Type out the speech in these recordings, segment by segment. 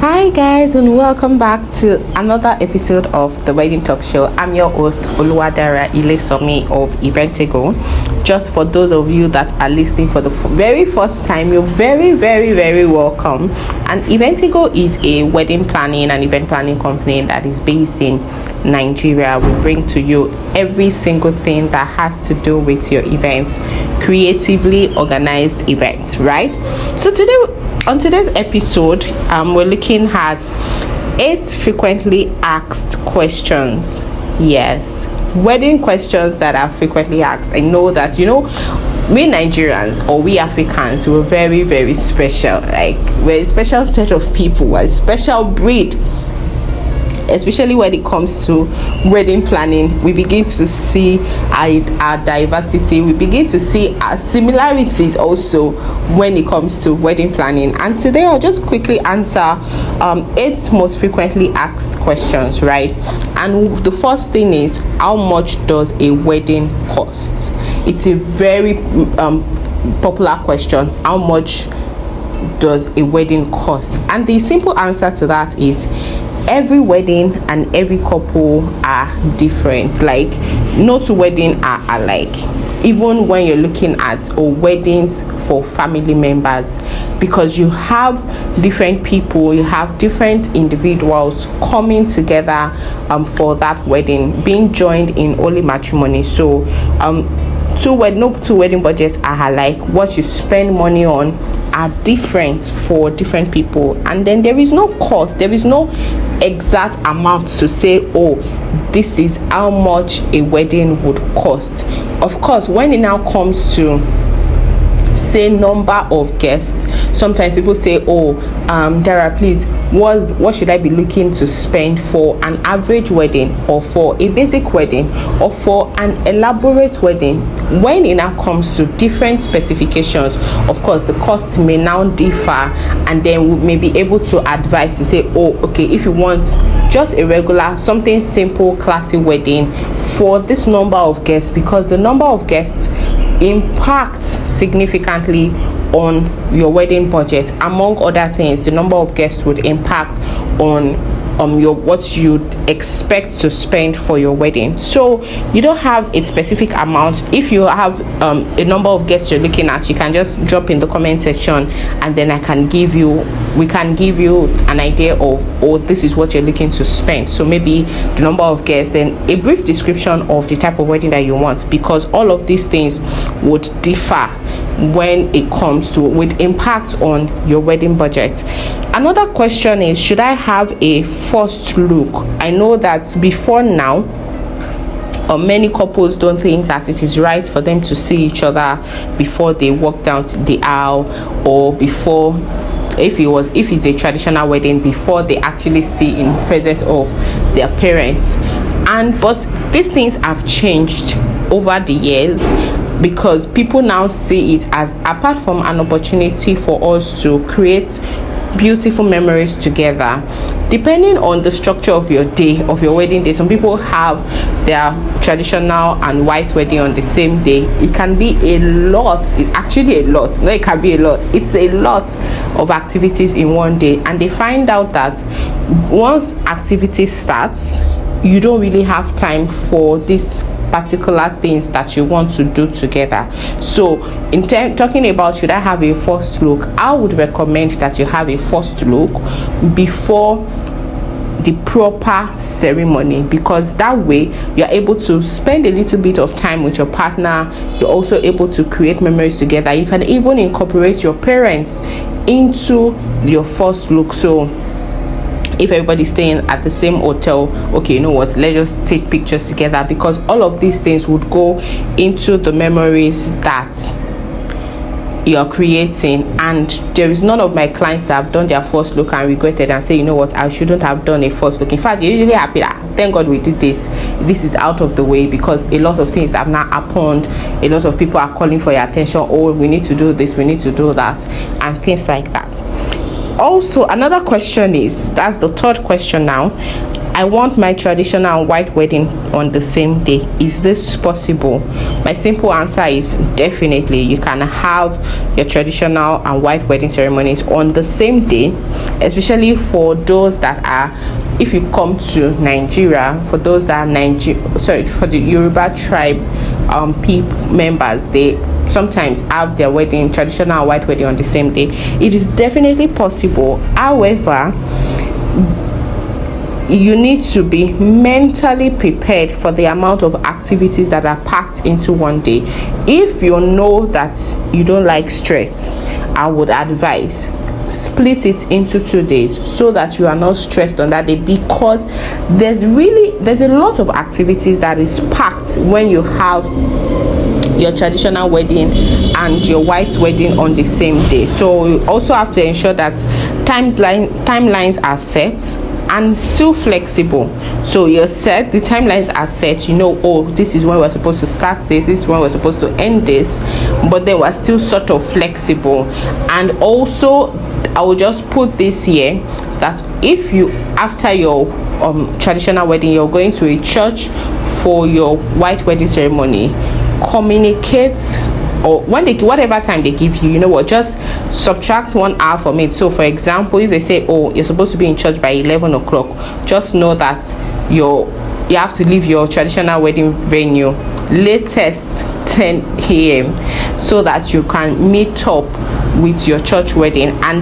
Hi guys, and welcome back to another episode of the Wedding Talk Show. I'm your host Oluwadara Ilesomi of Eventigo. Just for those of you that are listening for the very first time, you're very welcome. And Eventigo is a wedding planning and event planning company that is based in Nigeria. We bring to you every single thing that has to do with your events, creatively organized events, right? So on today's episode, we're looking at 8 frequently asked questions. Yes, wedding questions that are frequently asked. I know that, we Nigerians or we Africans, we're very special. Like, we're a special set of people, we're a special breed. Especially when it comes to wedding planning, we begin to see our diversity. We begin to see our similarities also when it comes to wedding planning. And today I'll just quickly answer 8 most frequently asked questions, right? And the first thing is, how much does a wedding cost? It's a very popular question. How much does a wedding cost? And the simple answer to that is, every wedding and every couple are different. Like, no two weddings are alike, even when you're looking at weddings for family members, because you have different people, you have different individuals coming together for that wedding, being joined in holy matrimony. So no two wedding budgets are alike. What you spend money on are different for different people, and then there is no cost, there is no exact amount to say, this is how much a wedding would cost. Of course, when it now comes to say number of guests, sometimes people say, Dara, please, what should I be looking to spend for an average wedding, or for a basic wedding, or for an elaborate wedding? When it now comes to different specifications, of course the cost may now differ, and then we may be able to advise to say, if you want just a regular, something simple, classy wedding for this number of guests, because the number of guests impacts significantly on your wedding budget. Among other things, the number of guests would impact on what you'd expect to spend for your wedding. So you don't have a specific amount. If you have a number of guests you're looking at, you can just drop in the comment section, and then we can give you an idea of, this is what you're looking to spend. So maybe the number of guests, then a brief description of the type of wedding that you want, because all of these things would differ when it comes to with impact on your wedding budget. Another question is, should I have a first look? I know that before now, many couples don't think that it is right for them to see each other before they walk down the aisle, or before, if it's a traditional wedding, before they actually see in presence of their parents. But these things have changed over the years, because people now see it as, apart from an opportunity for us to create beautiful memories together, depending on the structure of your wedding day. Some people have their traditional and white wedding on the same day. It can be a lot. It's actually a lot. No, it can be a lot. It's a lot of activities in one day, and they find out that once activity starts, you don't really have time for this particular things that you want to do together. So talking about, should I have a first look, I would recommend that you have a first look before the proper ceremony, because that way you're able to spend a little bit of time with your partner. You're also able to create memories together. You can even incorporate your parents into your first look. So if everybody's staying at the same hotel, okay, you know what, let's just take pictures together, because all of these things would go into the memories that you're creating. And there is none of my clients that have done their first look and regretted and say, you know what, I shouldn't have done a first look. In fact, you're usually happy that, thank God we did this is out of the way, because a lot of things have now happened. A lot of people are calling for your attention, we need to do this, we need to do that, and things like that. Also, another question is, that's the third question now, I want my traditional and white wedding on the same day. Is this possible? My simple answer is definitely. You can have your traditional and white wedding ceremonies on the same day, especially for those that are, if you come to Nigeria, for those that are for the Yoruba tribe members, they sometimes have their traditional white wedding on the same day. It is definitely possible. However, you need to be mentally prepared for the amount of activities that are packed into one day. If you know that you don't like stress, I would advise split it into 2 days so that you are not stressed on that day, because there's a lot of activities that is packed when you have your traditional wedding and your white wedding on the same day. So you also have to ensure that timelines are set and still flexible. So you're set, the timelines are set, this is when we're supposed to start this is when we're supposed to end this, but then we're still sort of flexible. And also, I will just put this here, that if you, after your traditional wedding, you're going to a church for your white wedding ceremony, communicate, or whatever time they give you, just subtract 1 hour from it. So for example, if they say, you're supposed to be in church by 11 o'clock, just know that you have to leave your traditional wedding venue latest 10 a.m. so that you can meet up with your church wedding. And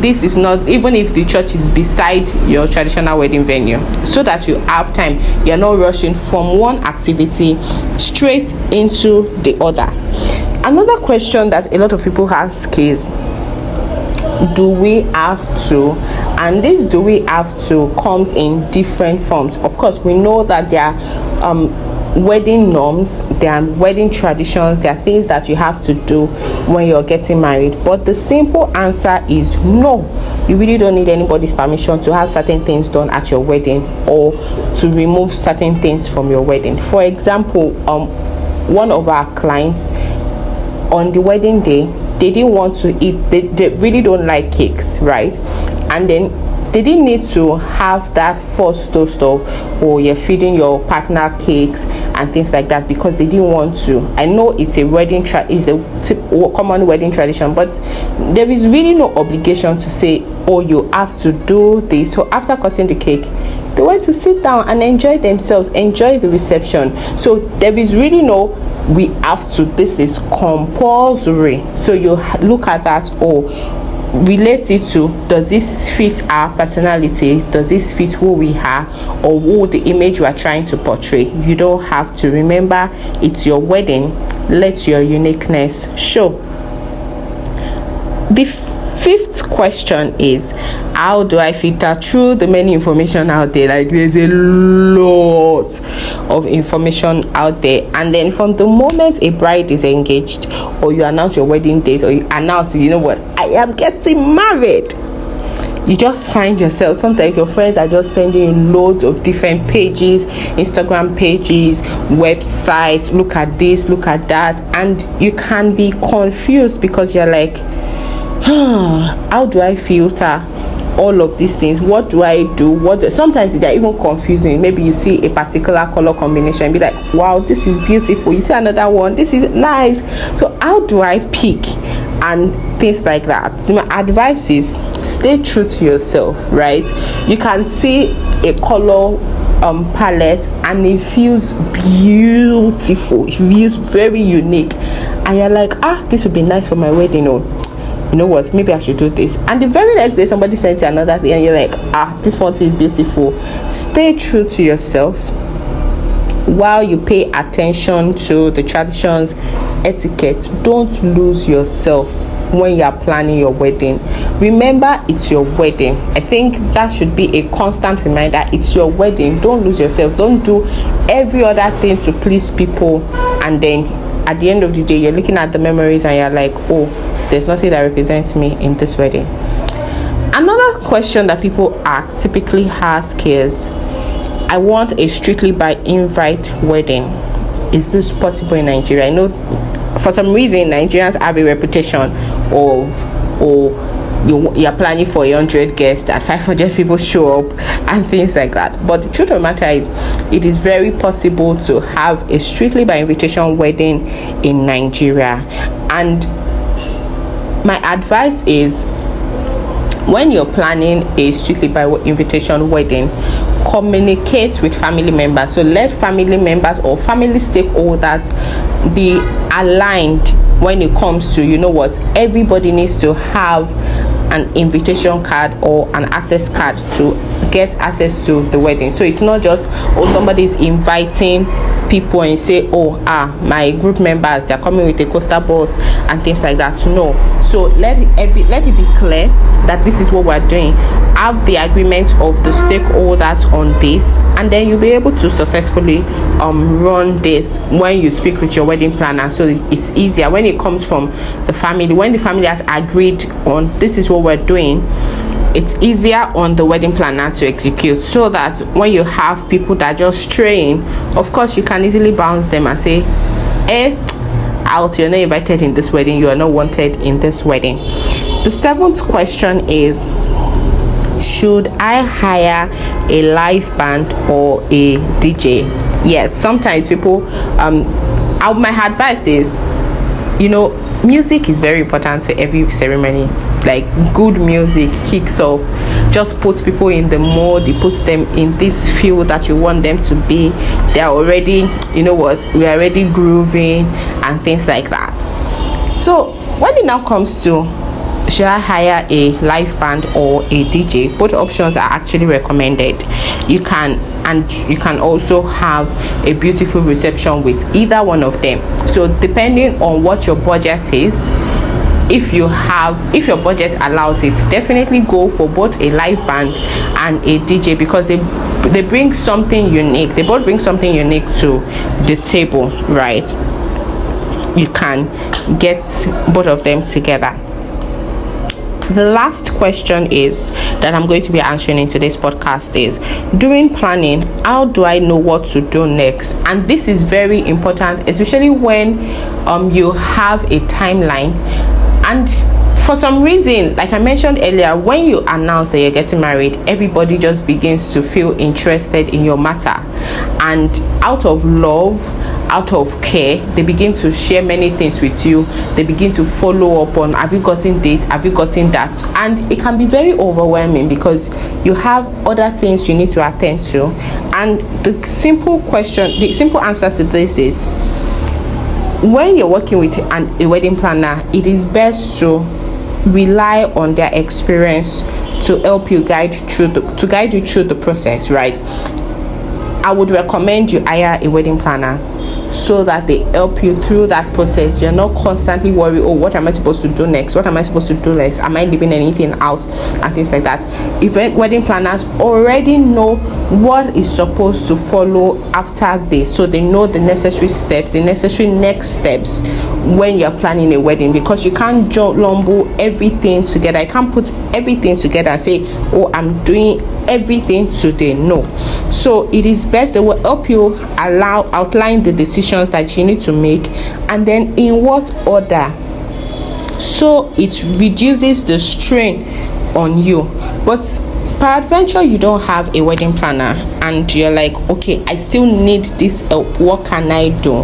this is not, even if the church is beside your traditional wedding venue, so that you have time, you're not rushing from one activity straight into the other. Another question that a lot of people ask is, do we have to? And this "do we have to" comes in different forms. Of course, we know that there are wedding norms, there are wedding traditions, there are things that you have to do when you're getting married. But the simple answer is no. You really don't need anybody's permission to have certain things done at your wedding, or to remove certain things from your wedding. For example, one of our clients, on the wedding day, they didn't want to eat, they really don't like cakes, right? And then they didn't need to have that first toast of, you're feeding your partner cakes and things like that, because they didn't want to. I know it's a common wedding tradition, but there is really no obligation to say, you have to do this. So after cutting the cake, they went to sit down and enjoy themselves, enjoy the reception. So there is really no "we have to," this is compulsory. So you look at that, relate it to, does this fit our personality? Does this fit who we are, or who the image we are trying to portray? You don't have to. Remember, it's your wedding. Let your uniqueness show. The fifth question is, how do I filter through the many information out there? Like, there's a lot of information out there. And then from the moment a bride is engaged, or you announce your wedding date, or you announce, I am getting married, you just find yourself, sometimes your friends are just sending you loads of different pages, Instagram pages, websites, look at this, look at that, and you can be confused, because you're like, how do I filter all of these things? What do I do? Sometimes they're even confusing. Maybe you see a particular color combination and be like, wow, this is beautiful. You see another one, this is nice. So how do I pick? And things like that. My advice is, stay true to yourself, right? You can see a color palette and it feels beautiful, it feels very unique, and you're like, this would be nice for my wedding, or you know what, maybe I should do this. And the very next day somebody sends you another thing and you're like, this photo is beautiful. Stay true to yourself while you pay attention to the traditions, etiquette. Don't lose yourself when you are planning your wedding. Remember, it's your wedding. I think that should be a constant reminder. It's your wedding. Don't lose yourself. Don't do every other thing to please people, and then at the end of the day you're looking at the memories and you're like, there's nothing that represents me in this wedding. Another question that people typically ask is, I want a strictly by invite wedding. Is this possible in Nigeria? I know for some reason Nigerians have a reputation of you're planning for 100 guests, that 500 people show up and things like that. But the truth of the matter is, it is very possible to have a strictly by invitation wedding in Nigeria. And my advice is, when you're planning a strictly by invitation wedding, communicate with family members. So let family members or family stakeholders be aligned when it comes to, you know what, everybody needs to have an invitation card or an access card to get access to the wedding. So it's not just, oh, somebody is inviting people and say, oh, my group members, they're coming with a coaster bus and things like that. No. So let it be clear that this is what we're doing. Have the agreement of the stakeholders on this, and then you'll be able to successfully run this when you speak with your wedding planner. So it's easier when it comes from the family. When the family has agreed on this is what we're doing, it's easier on the wedding planner to execute, so that when you have people that are just straying, of course you can easily bounce them and say, out, you're not invited in this wedding, you are not wanted in this wedding. The 7th question is, should I hire a live band or a DJ? Yes, sometimes people my advice is, you know, music is very important to every ceremony. Like, good music kicks off, just puts people in the mood, it puts them in this feel that you want them to be. They're already, you know what, we're already grooving and things like that. So when it now comes to, should I hire a live band or a DJ, both options are actually recommended. You can also have a beautiful reception with either one of them. So depending on what your budget is, if your budget allows it, definitely go for both a live band and a DJ, because they bring something unique. They both bring something unique to the table, right? You can get both of them together. The last question is that I'm going to be answering in today's podcast is, during planning, how do I know what to do next? And this is very important, especially when you have a timeline. And for some reason, like I mentioned earlier, when you announce that you're getting married, everybody just begins to feel interested in your matter, and out of love, out of care, they begin to share many things with you. They begin to follow up on, have you gotten this, have you gotten that? And it can be very overwhelming because you have other things you need to attend to. And the simple answer to this is, when you're working with a wedding planner, it is best to rely on their experience to help you guide you through the process, right? I would recommend you hire a wedding planner so that they help you through that process. You're not constantly worried, oh, what am I supposed to do next? What am I supposed to do next? Am I leaving anything out? And things like that. Wedding planners already know what is supposed to follow after this, so they know the necessary steps, the necessary next steps when you're planning a wedding, because you can't lumble everything together. You can't put everything together and say, oh, I'm doing everything today. No. So it is best they will help you outline the decisions that you need to make, and then in what order, so it reduces the strain on you. But peradventure you don't have a wedding planner and you're like, okay, I still need this help, what can I do?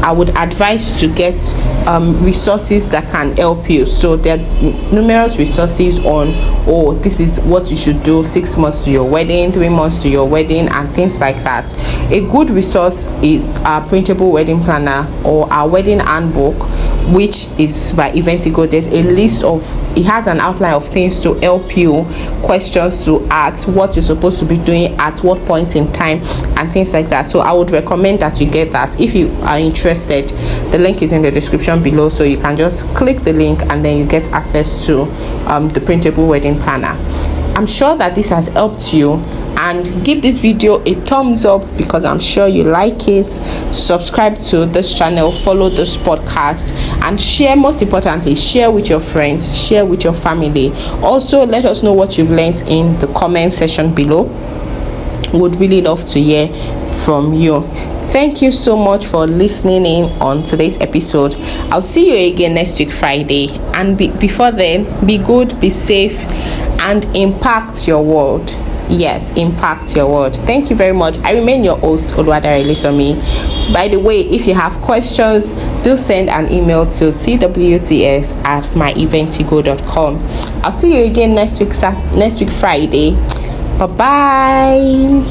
I would advise to get resources that can help you. So there are numerous resources on, oh, this is what you should do 6 months to your wedding, 3 months to your wedding, and things like that. A good resource is our printable wedding planner or our wedding handbook, which is by Eventigo. There's a list of, it has an outline of things to help you, questions to ask, what you're supposed to be doing at what point in time, and things like that. So I would recommend that you get that. If you are interested, the link is in the description below, so you can just click the link and then you get access to the printable wedding planner. I'm sure that this has helped you, and give this video a thumbs up because I'm sure you like it. Subscribe to this channel, follow this podcast, and share. Most importantly, share with your friends, share with your family. Also, let us know what you've learned in the comment section below. Would really love to hear from you. Thank you so much for listening in on today's episode. I'll see you again next week Friday, and before then, be good, be safe, and impact your world. Yes, impact your world. Thank you very much. I remain your host, Oluwadare Ilesomi. By the way, if you have questions, do send an email to twts@myeventigo.com. I'll see you again next week Friday. Bye bye.